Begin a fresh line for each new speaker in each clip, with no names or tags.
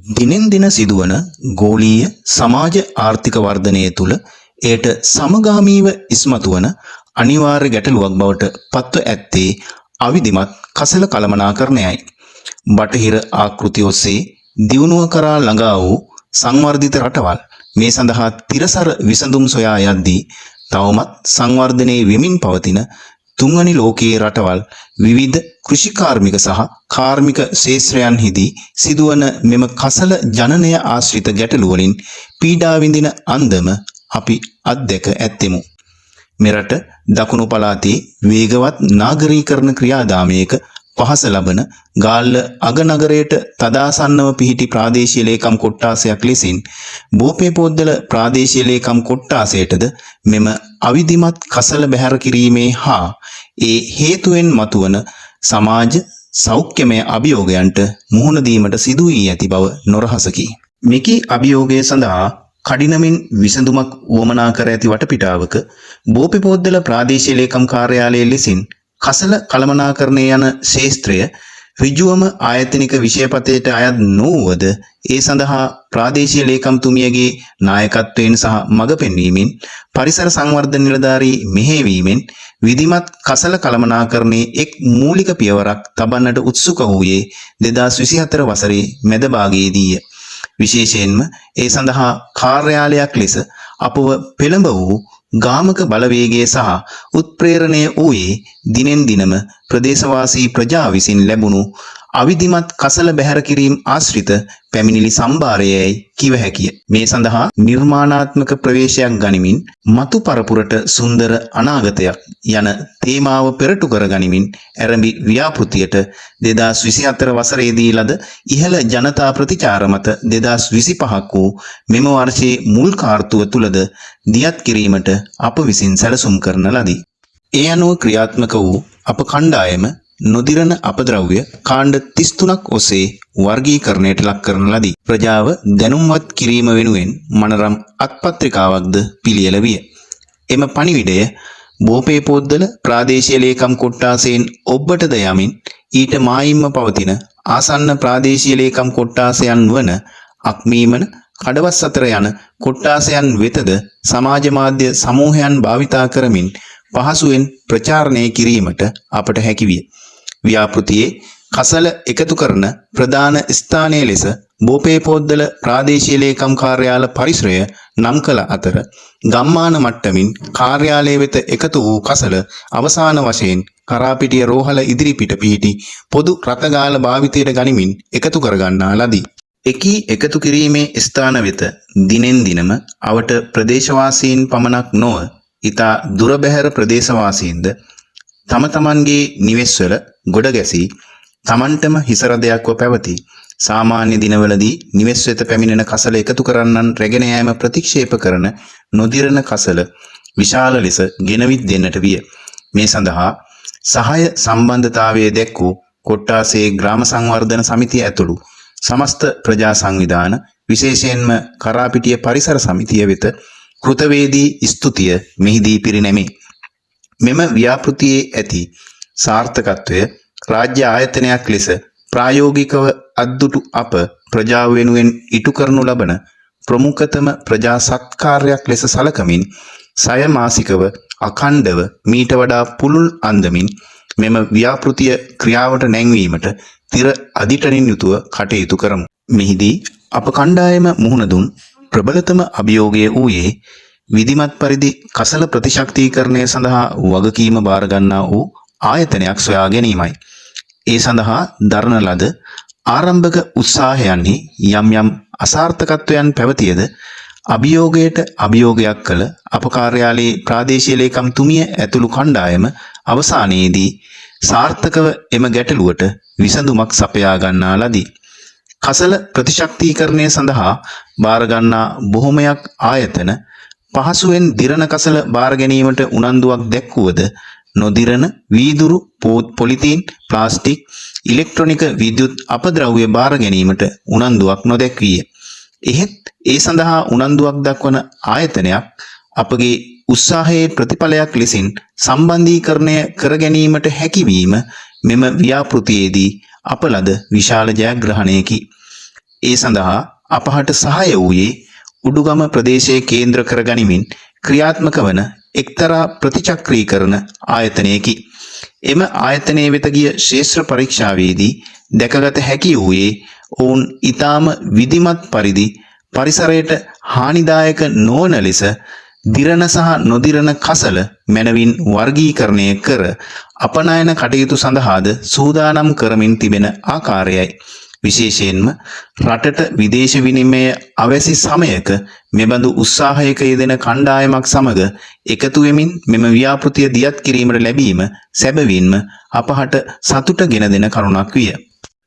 දිනෙන් දින සිදුවන ගෝලීය සමාජ ආර්ථික වර්ධනය තුළ එයට සමගාමීව ඉස්මතු වන අනිවාර්ය ගැටලුවක් බවට පත්ව ඇත්තේ අවිධිමත් කසල කළමනාකරණයයි. බටහිර ආකෘති ඔස්සේ දියුණුව කරා ළඟා වූ සංවර්ධිත රටවල් මේ සඳහා තිරසර විසඳුම් සොයා යද්දී තවමත් සංවර්ධනයේ වෙමින් පවතින තුන්වැනි ලෝකයේ රටවල් විවිධ කෘෂිකාර්මික සහ කාර්මික ශේෂ්ත්‍රයන්හිදී සිදුවන මෙම කසල ජනනය ආශ්‍රිත ගැටලු වලින් පීඩා විඳින අන්දම අපි අත්දැක ඇත්තෙමු. මෙරට දකුණු පළාතේ වේගවත් නාගරීකරණ ක්‍රියාදාමයක පහස ලබන ගාල්ල අගනගරයට තදාසන්නව පිහිටි ප්‍රාදේශීය ලේකම් කොට්ටාසයක් ලෙසින් බෝපේපොද්දල ප්‍රාදේශීය ලේකම් කොට්ටාසයටද මෙම අවිධිමත් කසල බැහැර කිරීමේ හා ඒ හේතුවෙන් මතුවන සමාජ සෞඛ්‍යමය අභියෝගයන්ට මුහුණ දීමට සිදු වී ඇති බව නොරහසකි. මෙකී අභියෝගය සඳහා කඩිනමින් විසඳුමක් වුවමනා කර ඇති වටපිටාවක බෝපේපොද්දල ප්‍රාදේශීය ලේකම් කාර්යාලය ලෙසින් කසල කළමනාකරණය යන ශේෂ්ත්‍රය ඍජුවම ආයතනික විෂයපතයට අයත් නොවුවද ඒ සඳහා ප්‍රාදේශීය ලේකම්තුමියගේ නායකත්වයෙන් සහ මඟ පෙන්වීමෙන් පරිසර සංවර්ධන නිලධාරී මෙහෙයවීමෙන් විධිමත් කසල කළමනාකරණයේ එක් මූලික පියවරක් තබන්නට උත්සුක වූයේ 2024 වසරේ මැද භාගයේදීය. විශේෂයෙන්ම ඒ සඳහා කාර්යාලයක් ලෙස අපව පෙළඹ වූ ගාමක බලවේගය සහ උත්ප්‍රේරණය වූයේ දිනෙන් දිනම ප්‍රදේශවාසී ප්‍රජා විසින් ලැබුණු අවිධිමත් කසල බැහැර කිරීම ආශ්‍රිත පැමිණිලි සම්භාරයයි කිව හැකිය. මේ සඳහා නිර්මාණාත්මක ප්‍රවේශයක් ගනිමින් මතු පරපුරට සුන්දර අනාගතයක් යන තේමාව පෙරටු කර ගනිමින් ආරම්භි ව්‍යාපෘතියට 2024 වසරේදී ලද ඉහළ ජනතා ප්‍රතිචාර මත 2025ක් වූ මෙම වර්ෂයේ මුල් කාර්තුව තුලද දියත් කිරීමට අප විසින් සැලසුම් කරන ලදී. ඒ අනුව ක්‍රියාත්මක වූ අප කණ්ඩායම නොදිරන අපද්‍රව්‍ය කාණ්ඩ 33ක් ඔස්සේ වර්ගීකරණයට ලක් කරන ලදී. ප්‍රජාව දැනුම්වත් කිරීම වෙනුවෙන් මනරම් අත්පත්‍රිකාවක්ද පිළියෙල විය. එම පණිවිඩය බෝපේපොද්දල ප්‍රාදේශීය ලේකම් කොට්ටාසයෙන් ඔබ්බටද යමින් ඊට මායිම්ම පවතින ආසන්න ප්‍රාදේශීය ලේකම් කොට්ටාසයන් වන අක්මීමන කඩවස් අතර යන කොට්ටාසයන් වෙතද සමාජ මාධ්‍ය සමූහයන් භාවිතා කරමින් පහසුවෙන් ප්‍රචාරණය කිරීමට අපට හැකි විය. ව්‍යාපෘතියේ කසල එකතු කරන ප්‍රධාන ස්ථානයේ ලෙස බෝපේපොද්දල ප්‍රාදේශීය ලේකම් කාර්යාල පරිසරය නම් කළ අතර ගම්මාන මට්ටමින් කාර්යාලය වෙත එකතු වූ කසල අවසාන වශයෙන් කරාපිටිය රෝහල ඉදිරිපිට පිහිටි පොදු රථගාල භාවිතයට ගනිමින් එකතු කරගන්නා ලදී. එකී එකතු කිරීමේ ස්ථාන වෙත දිනෙන් දිනම අවට ප්‍රදේශවාසීන් පමණක් නොව ඉතා දුර බැහැර ප්‍රදේශවාසීන්ද තම තමන්ගේ නිවෙස්වල ගොඩ ගැසී තමන්ටම හිසරදයක්ව පැවති සාමාන්‍ය දිනවලදී නිවෙස් වෙත පැමිණෙන කසල එකතු කරන්නන් රැගෙන යාම ප්‍රතික්ෂේප කරන නොදිරන කසල විශාල ලෙස ගෙනවිත් දෙන්නට විය. මේ සඳහා සහාය සම්බන්ධතාවයේ දැක් වූ කොට්ටාසේ ග්‍රාම සංවර්ධන සමිතිය ඇතුළු සමස්ත ප්‍රජා සංවිධාන විශේෂයෙන්ම කරාපිටිය පරිසර සමිතිය වෙත කෘතවේදී ස්තුතිය මෙහිදී පිරිනැමේ. මෙම ව්‍යාපෘතියේ ඇති සාර්ථකත්වය රාජ්‍ය ආයතනයක් ලෙස ප්‍රායෝගිකව අද්දුටු අප ප්‍රජාව වෙනුවෙන් ඉටු කරනු ලබන ප්‍රමුඛතම ප්‍රජා සත්කාරයක් ලෙස සලකමින් සය මාසිකව අඛණ්ඩව මීට වඩා පුළුල් අන්දමින් මෙම ව්‍යාපෘතිය ක්‍රියාවට නැංවීමට තිර අදිටනින් යුතුව කටයුතු කරමු. මෙහිදී අප කණ්ඩායම මුහුණ දුන් ප්‍රබලතම අභියෝගය වූයේ විධිමත් පරිදි කසල ප්‍රතිශක්තීකරණය සඳහා වගකීම බාර ගන්නා වූ ආයතනයක් සොයා ගැනීමයි. ඒ සඳහා දරන ලද ආරම්භක උත්සාහයන්හි යම් යම් අසාර්ථකත්වයන් පැවතියද අභියෝගයට අභියෝගයක් කළ අප කාර්යාලයේ ප්‍රාදේශීය ලේකම්තුමිය ඇතුළු කණ්ඩායම අවසානයේදී සාර්ථකව එම ගැටලුවට විසඳුමක් සපයා ගන්නා ලදී. කසල ප්‍රතිශක්තීකරණය සඳහා බාර ගන්නා බොහොමයක් ආයතන පහසුවෙන් දිරන කසල බාර ගැනීමට උනන්දුවක් දැක්වුවද නොදිරන වීදුරු පොලිතීන් ප්ලාස්ටික් ඉලෙක්ට්‍රොනික විද්‍යුත් අපද්‍රව්‍ය බාර ගැනීමට උනන්දුවක් නොදැක්විය. එහෙත් ඒ සඳහා උනන්දුවක් දක්වන ආයතනයක් අපගේ උත්සාහයේ ප්‍රතිඵලයක් ලෙසින් සම්බන්ධීකරණය කර ගැනීමට හැකිවීම මෙම ව්‍යාපෘතියේදී අප ලද විශාල ජයග්‍රහණයකි. ඒ සඳහා අපහට සහාය වූයේ උඩුගම ප්‍රදේශයේ කේන්ද්‍ර කර ගනිමින් ක්‍රියාත්මක වන එක්තරා ප්‍රතිචක්‍රීකරණ ආයතනයකි. එම ආයතනයේ වෙත ගිය ශේෂ්ත්‍ර පරීක්ෂාවේදී දැකගත හැකි වූයේ ඔවුන් ඊටාම විධිමත් පරිදි පරිසරයට හානිදායක නොවන ලෙස දිරණ සහ නොදිරණ කසල මැනවින් වර්ගීකරණය කර අපනයන කටයුතු සඳහාද සූදානම් කරමින් තිබෙන ආකාරයයි. විශේෂයෙන්ම රටට විදේශ විනිමය අවැසි සමයක මෙබඳු උත්සාහයක යෙදෙන කණ්ඩායමක් සමග එකතු වෙමින් මෙම ව්‍යාපෘතිය දියත් කිරීමට ලැබීම සැබවින්ම අපහට සතුට ගෙන දෙන කරුණක් විය.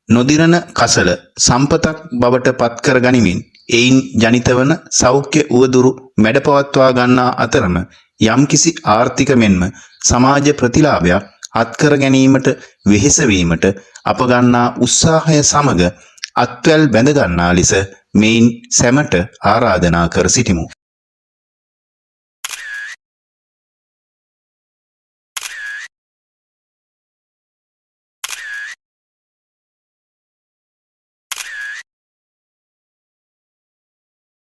නොදිරණ කසල සම්පතක් බවට පත් කර ගනිමින් එයින් ජනිත වන සෞඛ්‍ය උවදුරු මැඩපවත්වා ගන්නා අතරම යම්කිසි ආර්ථික මෙන්ම සමාජ ප්‍රතිලාභයක් අත්කර ගැනීමට වෙහෙස වීමට අප ගන්නා උත්සාහය සමග අත්වැල් බැඳ ගන්නා ලෙස මෙයින් සැමට ආරාධනා කර සිටිමු.